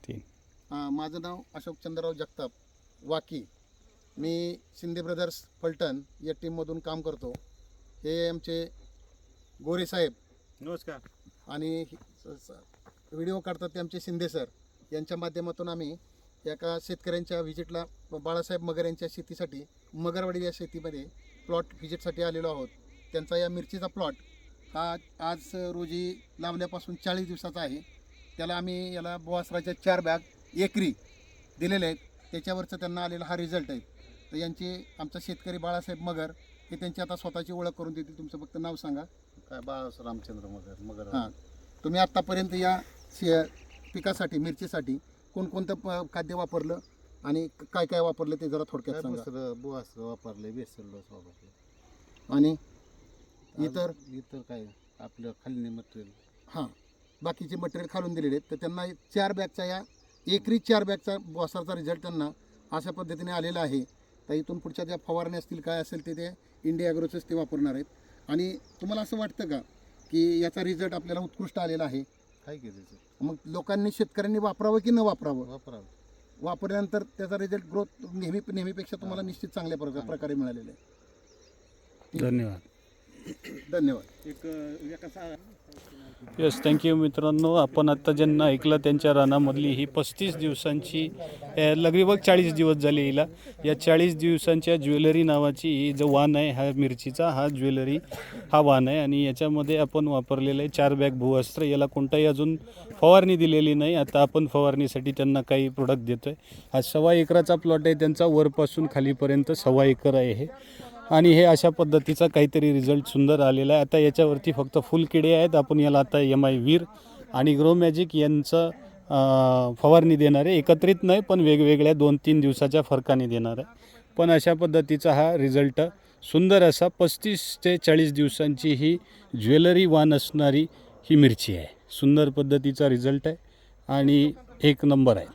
3. माझं नाव अशोक चंद्रराव जगताप वाकी. मी शिंदे ब्रदर्स फलटण या टीममधून काम करतो. हे आमचे गोरे साहेब नमस्कार. आणि व्हिडिओ काढतात ते आमचे शिंदे सर. यांच्या माध्यमातून आम्ही एका शेतकऱ्यांच्या व्हिजिटला बाळासाहेब मगर यांच्या शेतीसाठी मगरवाडी या शेतीमध्ये प्लॉट व्हिजिटसाठी आलेलो आहोत. त्यांचा या मिरचीचा प्लॉट हा आज रोजी लावल्यापासून 40 दिवसाचा आहे. त्याला आम्ही याला बोआसराच्या 4 बॅग एकरी दिलेले आहेत. त्याच्यावरचं त्यांना आलेला हा रिझल्ट आहे. तर यांचे आमचा शेतकरी बाळासाहेब मगर हे त्यांची आता स्वतःची ओळख करून देतील. तुमचं फक्त नाव सांगा. काय बाळासाहेब रामचंद्र मगर. हां, तुम्ही आत्तापर्यंत या पिकासाठी मिरचीसाठी कोणकोणतं खाद्य वापरलं आणि काय काय वापरलं ते जरा थोडक्यात सांगा. बुवास वापरले, बेसल डोस वापरले आणि इतर काय आपलं खालीने मटेरियल. हां, बाकीचे मटेरियल खालून दिलेले आहेत. तर त्यांना 4 बॅगचा या एकरी 4 बॅगचा बॉसरचा रिझल्ट त्यांना अशा पद्धतीने आलेला आहे. तर इथून पुढच्या ज्या फवारणी असतील काय असेल ते इंडिया ॲग्रोचंच ते वापरणार आहेत. आणि तुम्हाला असं वाटतं का की याचा रिझल्ट आपल्याला उत्कृष्ट आलेला आहे? काय केलं मग लोकांनी शेतकऱ्यांनी वापरावं की न वापरावं? वापरावं. वापरल्यानंतर त्याचा रिझल्ट ग्रोथ नेहमीपेक्षा तुम्हाला निश्चित चांगल्या प्रकारे मिळालेला आहे. धन्यवाद. यस, थँक्यू मित्रांनो. आपण आत्ता ज्यांना ऐकलं त्यांच्या रानामधली ही 35 दिवसांची लगभग 40 दिवस झाले हिला. या 40 दिवसांच्या ज्वेलरी नावाची ही जो वाण आहे हा मिरचीचा हा ज्वेलरी हा वाण आहे. आणि याच्यामध्ये आपण वापरलेलं आहे 4 बॅग भूवस्त्र. याला कोणताही अजून फवारणी दिलेली नाही. आता आपण फवारणीसाठी त्यांना काही प्रोडक्ट देतो आहे. हा 1.25 एकराचा प्लॉट आहे त्यांचा. वरपासून खालीपर्यंत 1.25 एकर आहे हे. आणि हे अशा पद्धतीचा काहीतरी रिझल्ट सुंदर आलेला आहे. आता याच्यावरती फक्त फुलकिडे आहेत. आपण याला आता MI वीर आणि ग्रो मॅजिक यांचं फवारणी देणार आहे. एकत्रित नाही पण वेगवेगळ्या 2-3 दिवसाच्या फरकाने देणार आहे. पण अशा पद्धतीचा हा रिझल्ट सुंदर असा 35 ते 40 दिवसांची ही ज्वेलरी वाण असणारी ही मिरची आहे. सुंदर पद्धतीचा रिझल्ट आहे आणि एक नंबर आहे.